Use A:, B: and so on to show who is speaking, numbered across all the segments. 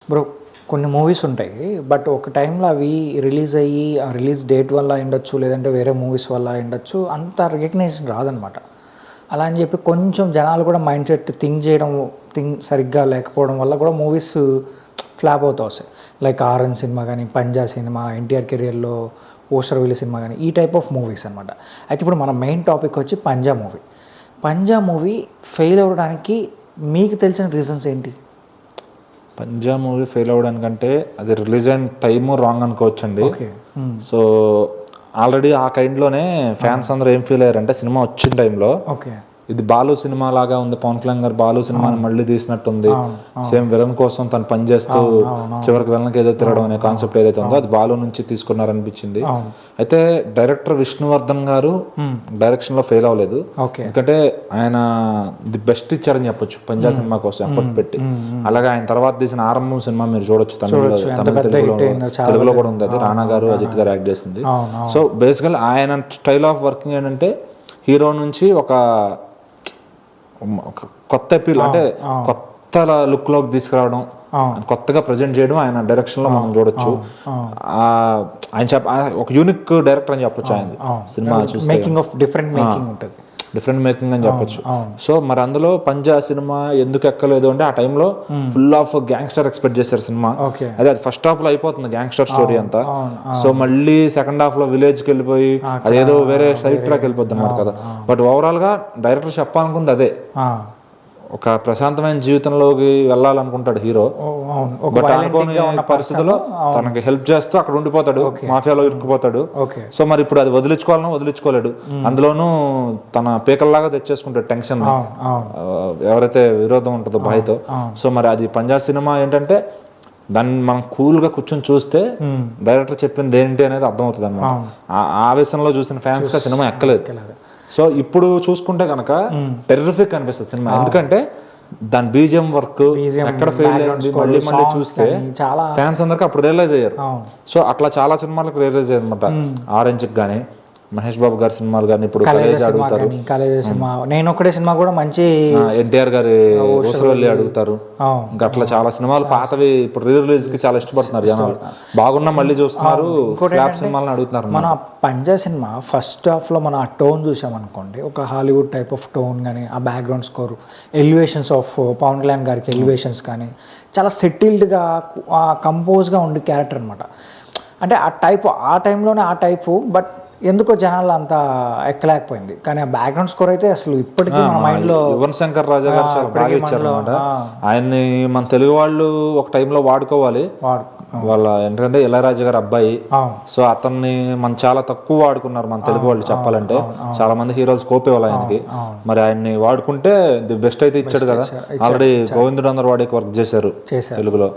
A: Bro కొన్ని movies ఉంటాయి, but ఒక టైంలో అవి రిలీజ్ అయ్యి ఆ రిలీజ్ డేట్ వల్ల ఉండొచ్చు, లేదంటే వేరే మూవీస్ వల్ల ఉండొచ్చు, అంత రికగ్నైజేషన్ రాదనమాట. అలా అని చెప్పి కొంచెం జనాలు కూడా మైండ్ సెట్ థింక్ సరిగ్గా లేకపోవడం వల్ల కూడా మూవీస్ ఫ్లాప్ అవుతూ వస్తాయి. లైక్ ఆరెంజ్ సినిమా కానీ, పంజా సినిమా, ఎన్టీఆర్ కెరియర్లో ఓషర్విల్లి సినిమా కానీ, ఈ టైప్ ఆఫ్ మూవీస్ అనమాట. అయితే ఇప్పుడు మన మెయిన్ టాపిక్ వచ్చి పంజా మూవీ. పంజా మూవీ ఫెయిల్ అవ్వడానికి మీకు తెలిసిన రీజన్స్ ఏంటి?
B: పంజా మూవీ ఫెయిల్ అవ్వడానికంటే అది రిలీజ్ అయిన టైము రాంగ్ అనుకోవచ్చండి. సో ఆల్రెడీ ఆ కైండ్లోనే ఫ్యాన్స్ అందరూ ఏం ఫీల్ అయ్యారంటే సినిమా వచ్చిన టైంలో ఇది బాలు సినిమా లాగా ఉంది, పవన్ కళ్యాణ్ గారు బాలు సినిమాని మళ్ళీ తీసినట్టుంది, సేమ్ విలన్ కోసం తను పనిచేస్తూ చివరికి విలన్కి ఏదో తిరగడం అనే కాన్సెప్ట్ ఏదైతే ఉందో అది బాలు నుంచి తీసుకున్నారనిపించింది. అయితే డైరెక్టర్ విష్ణువర్ధన్ గారు డైరెక్షన్ లో ఫెయిల్ అవ్వలేదు, ఎందుకంటే ఆయన ది బెస్ట్ ఇచ్చారని చెప్పొచ్చు పంజా సినిమా కోసం ఎఫర్ట్ పెట్టి. అలాగే ఆయన తర్వాత తీసిన ఆరంభం సినిమా మీరు చూడొచ్చు, తెలుగులో కూడా ఉంది, అది రానా గారు అజిత్ గారు యాక్ట్ చేసింది. సో బేసికల్ ఆయన స్టైల్ ఆఫ్ వర్కింగ్ ఏంటంటే హీరో నుంచి ఒక కొత్త అపీల్, అంటే కొత్త లుక్ లోకి తీసుకురావడం, కొత్తగా ప్రజెంట్ చేయడం ఆయన డైరెక్షన్ లో మనం చూడొచ్చు. ఆయన ఒక యూనిక్ డైరెక్టర్ అని చెప్పొచ్చు. ఆయన సినిమా డిఫరెంట్ మేకింగ్ అని చెప్పొచ్చు. సో మరి అందులో పంజా సినిమా ఎందుకు ఎక్కలేదు అంటే ఆ టైంలో ఫుల్ ఆఫ్ గ్యాంగ్స్టర్ ఎక్స్పెక్ట్ చేశారు సినిమా. అదే అది ఫస్ట్ హాఫ్ లో అయిపోతుంది గ్యాంగ్స్టర్ స్టోరీ అంతా. సో మళ్ళీ సెకండ్ హాఫ్ లో విలేజ్ కి వెళ్ళిపోయి అదేదో వేరే సైడ్ ట్రాక్ వెళ్ళిపోద్ది అన్నమాట కదా. బట్ ఓవరాల్ గా డైరెక్టర్ చెప్పాలనుకుంది అదే, ఒక ప్రశాంతమైన జీవితంలోకి వెళ్ళాలనుకుంటాడు హీరో, బట్ అనుకోని పరిస్థితుల్లో తనకి హెల్ప్ చేస్తూ అక్కడ ఉండిపోతాడు, మాఫియాలో ఇరుక్కుపోతాడు. సో మరి ఇప్పుడు అది వదిలించుకోలేడు, అందులోనూ తన పీకల్లాగా తెచ్చేసుకుంటాడు టెన్షన్ ఎవరైతే విరోధం ఉంటుందో బాయ్తో. సో మరి అది పంజాబ్ సినిమా ఏంటంటే దాన్ని మనం కూల్గా కూర్చొని చూస్తే డైరెక్టర్ చెప్పింది ఏంటి అనేది అర్థమవుతుంది అన్నమాట. ఆవేశంలో చూసిన ఫ్యాన్స్ గా సినిమా ఎక్కలేదు. సో ఇప్పుడు చూసుకుంటే కనుక టెర్రిఫిక్ అనిపిస్తుంది సినిమా, ఎందుకంటే దాని బీజిఎం వర్క్ ఎక్కడ ఫెయిల్ అయ్యింది మళ్ళీ చూస్తే ఫ్యాన్స్ అందరికి అప్పుడు రియలైజ్ అయ్యారు. సో అట్లా చాలా సినిమాలకు రియలైజ్ అయ్యారు అనమాట. ఆరెంజ్ కానీ, మహేష్ బాబు గారి సినిమాలు కానీ, ఇప్పుడు
A: నేను ఒకటే సినిమా కూడా మంచి
B: ఎన్టీఆర్ గారి ఓసరవెల్లి అడుగుతారు. ఇంకా అట్లా చాలా సినిమాలు పాతవి ఇప్పుడు రీ రిలీజ్ కి చాలా ఇష్టపడుతున్నారు జనాలు, బాగున్నా మళ్ళీ చూస్తున్నారు, సినిమాలను అడుగుతున్నారు.
A: మన పంజా సినిమా ఫస్ట్ హాఫ్ లో మనం ఆ టోన్ చూసామనుకోండి, ఒక హాలీవుడ్ టైప్ ఆఫ్ టోన్ కానీ, ఆ background score, elevations of Pawan Kalyan గారికి ఎలివేషన్స్ కానీ చాలా సెటిల్డ్గా కంపోజ్గా ఉండే క్యారెక్టర్ అనమాట. అంటే ఆ టైంలోనే ఆ టైపు, బట్ ఎందుకో జనాలు అంతా ఎక్కలేకపోయింది. కానీ ఆ బ్యాక్గ్రౌండ్ స్కోర్ అయితే అసలు ఇప్పటికీ మన మైండ్ లో
B: యువన్ శంకర్ రాజా గారు చాలా బాగా ఇచ్చారు అనమాట. ఆయన్ని మన తెలుగు వాళ్ళు ఒక టైంలో వాడుకోవాలి, వాళ్ళ ఏంటంటే ఇళయరాజా గారు అబ్బాయి. సో అతన్ని మనం చాలా తక్కువ వాడుకున్నారు మన తెలుగు వాళ్ళు చెప్పాలంటే. చాలా మంది హీరోలు స్కోప్ ఇవ్వాలి ఆయనకి, మరి ఆయన్ని వాడుకుంటే ది బెస్ట్ అయితే ఇచ్చాడు కదా. ఆల్రెడీ గోవిందుడు అందరు వాడికి వర్క్ చేశారు తెలుగులో,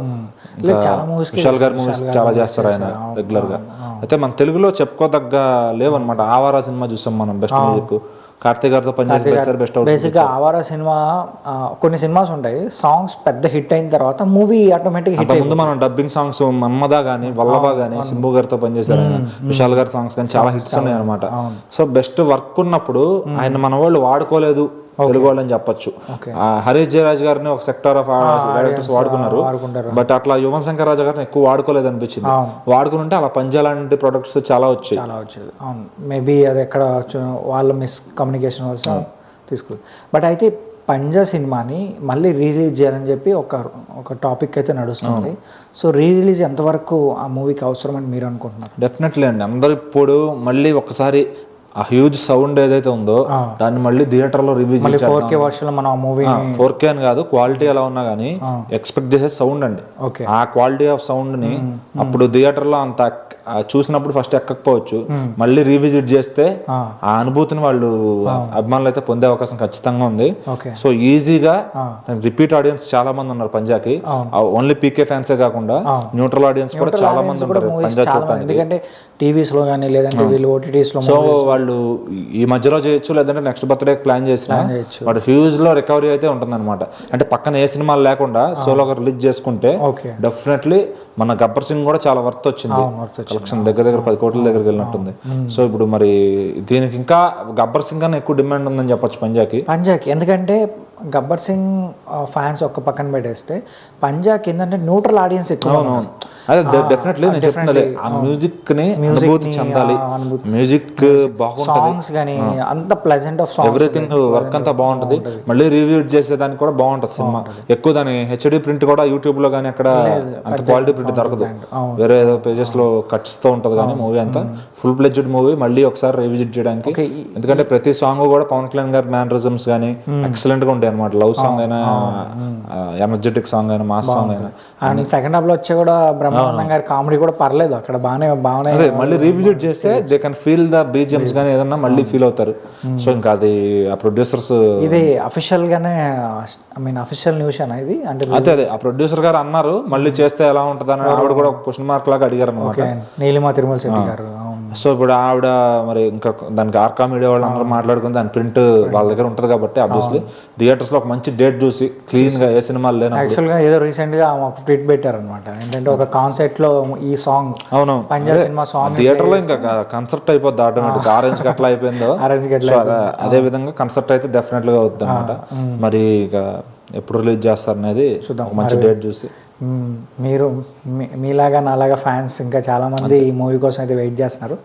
B: విశాల్ గారి మూవీస్ చాలా చేస్తారు ఆయన రెగ్యులర్ గా. అయితే మన తెలుగులో చెప్పుకోదగ్గ లేవన్నమాట. ఆవారా సినిమా చూసాం మనం, బెస్ట్ మ్యూజిక్ కార్తీక్ గారితో పనిచేసి బెస్ట్.
A: బేసిక్గా ఆవారా సినిమా కొన్ని సినిమాస్ ఉంటాయి, సాంగ్స్ పెద్ద హిట్ అయిన తర్వాత మూవీ ఆటోమేటిక్ హిట్.
B: ముందు మనం డబ్బింగ్ సాంగ్స్ మన్మదా గానీ, వల్లభా గానీ, సింబు గారితో పనిచేశారు ఆయన, విశాల్ గారి సాంగ్స్ కానీ చాలా హిట్స్ ఉన్నాయి అనమాట. సో బెస్ట్ వర్క్ ఉన్నప్పుడు ఆయన మన వాళ్ళు వాడుకోలేదు తెలుగు వాళ్ళని చెప్పొచ్చు. హరీష్ జయరాజ్ గారిని ఒక సెక్టర్ ఆఫ్ డైరెక్టర్స్ వాడుకున్నారు, బట్ అట్లా యువన్ శంకర్ రాజా గారిని ఎక్కువ వాడుకోలేదు అనిపించింది. వాడుకుంటే అలా పంజా లాంటి ప్రొడక్ట్స్ చాలా వచ్చాయి.
A: అవును, మేబీ అది ఎక్కడ వాళ్ళ మిస్ కమ్యూనికేషన్ వల్ల తీసుకో. బట్ అయితే పంజా సినిమాని మళ్ళీ రిలీజ్ చేయాలని చెప్పి ఒక టాపిక్ అయితే నడుస్తుంది. సో రిలీజ్ ఎంతవరకు ఆ మూవీకి అవసరం అని మీరు అనుకుంటున్నారు?
B: డెఫినెట్లీ అండి. అందరు ఇప్పుడు మళ్ళీ ఒకసారి ఆ హ్యూజ్ సౌండ్ ఏదైతే ఉందో దాన్ని మళ్ళీ థియేటర్ లో రివ్యూ
A: 4K వర్షన్ లో మనం మూవీ
B: 4K అని కాదు, క్వాలిటీ ఎలా ఉన్నా కానీ ఎక్స్పెక్ట్ చేసే సౌండ్ అండి. ఆ క్వాలిటీ ఆఫ్ సౌండ్ ని అప్పుడు థియేటర్ లో అంత చూసినప్పుడు ఫస్ట్ ఎక్కకపోవచ్చు, మళ్ళీ రీవిజిట్ చేస్తే ఆ అనుభూతిని వాళ్ళు అభిమానులు అయితే పొందే అవకాశం ఖచ్చితంగా ఉంది. సో ఈజీగా రిపీట్ ఆడియన్స్ చాలా మంది ఉన్నారు పంజాకి, ఓన్లీ పీకే ఫ్యాన్సే కాకుండా న్యూట్రల్ ఆడియన్స్ కూడా చాలా మంది ఉన్నారు పంజా చూడడానికి.
A: ఎందుకంటే టీవీస్ లో కానీ లేదంటే వీళ్ళు ఓటీటీస్ లో,
B: సో వాళ్ళు వాళ్ళు ఈ మధ్యలో చేయొచ్చు, లేదంటే నెక్స్ట్ బర్త్డే ప్లాన్ చేసిన బట్ హ్యూజ్ లో రికవరీ అయితే ఉంటుంది అనమాట. అంటే పక్కన ఏ సినిమాలు లేకుండా సోలోగా రిలీజ్ చేసుకుంటే డెఫినెట్లీ మన గబ్బర్ సింగ్ కూడా చాలా వర్త్ వచ్చింది. కలెక్షన్ దగ్గర 10 కోట్ల దగ్గరికి వెళ్ళినట్టుంది. సో ఇప్పుడు మరి దీనికి ఇంకా గబ్బర్ సింగ్ అని ఎక్కువ డిమాండ్ ఉందని చెప్పొచ్చు పంజాకి.
A: ఎందుకంటే గబ్బర్ సింగ్ ఫ్యాన్స్ ఒక్క పక్కన పెట్టేస్తే పంజాకి ఏంటంటే న్యూట్రల్ ఆడియన్స్ ఎక్కువ.
B: అదే డెఫినెట్లీ నేను చెప్తున్నది ఆ మ్యూజిక్ ని అనుభూతి చెందాలి, మ్యూజిక్ బాగుంటుంది,
A: సాంగ్స్ గానీ అంత pleasant of songs,
B: everything work అంతా బాగుంటది. మళ్ళీ రివ్యూ చేసేదానికి కూడా బాగుంటది సినిమా. ఎక్కువ దాని హెచ్డి ప్రింట్ కూడా యూట్యూబ్ లో కానీ అక్కడ అంత క్వాలిటీ ప్రింట్ దొరకదు, వేరే ఏదో పేజెస్ లో కట్స్ తో ఉంటది. కానీ మూవీ అంతా ఫుల్ ప్లెజ్డ్ మూవీ, మళ్ళీ ఒకసారి రివిజిట్ చేయడానికి. ఎందుకంటే ప్రతి సాంగ్ కూడా పవన్ కళ్యాణ్ గారి మ్యానరిజమ్స్ కానీ ఎక్సలెంట్ గా ఉంటాయి అనమాట. లవ్ సాంగ్ అయినా, ఎనర్జెటిక్ సాంగ్ అయినా, మాస్ సాంగ్ అయినా.
A: అండ్ సెకండ్ హాఫ్ లో వచ్చే కూడా బ్రహ్మానందం గారి కామెడీ కూడా పర్లేదు అక్కడ, బాగానే
B: మళ్ళీ రీవిజిట్ చేస్తే they can feel the BGMs కానీ ఏదన్నా మళ్ళీ ఫీల్ అవుతారు. సో ఇంకా అది ఆ ప్రొడ్యూసర్స్,
A: ఇది అఫీషియల్ గానే అఫీషియల్ న్యూస్ అన్న ఇది. అంటే
B: అదే ఆ ప్రొడ్యూసర్ గారు అన్నారు మళ్ళీ చేస్తే ఎలా ఉంటుంది అని. ఆవిడ కూడా క్వశ్చన్ మార్క్ లాగా అడిగారు అనమాట,
A: నీలిమా తిరుమల శెట్టి గారు.
B: సో ఇప్పుడు ఆవిడ మరి ఇంకా దానికి ఆర్కా మీడియా వాళ్ళు అందరూ మాట్లాడుకుని దాని ప్రింట్ వాళ్ళ దగ్గర ఉంటుంది కాబట్టి ఆబ్వియస్లీ థియేటర్స్ లో ఒక మంచి డేట్ చూసి క్లీన్ గా ఏ సినిమాలు లేని.
A: యాక్చువల్ గా ఏదో రీసెంట్ గా ఒక ట్వీట్ పెట్టారు అనమాట, ఏంటంటే ఒక కాన్సర్ట్ లో ఈ సాంగ్,
B: అవును
A: పంజాబ్ సినిమా సాంగ్
B: థియేటర్ లో ఇంకా కన్సర్ట్ అయిపోద్ది ఆటోమేటిక్. ఆరెంజ్ అట్లా అయిపోయిందో అదే విధంగా కన్సర్ట్ అయితే డెఫినెట్ గా అవుతుంది అనమాట. మరి ఇక ఎప్పుడు రిలీజ్ చేస్తారు అనేది మంచి డేట్ చూసి.
A: మీరు మీలాగా నాలాగా ఫ్యాన్స్ ఇంకా చాలా మంది ఈ మూవీ కోసం అయితే వెయిట్ చేస్తున్నారు.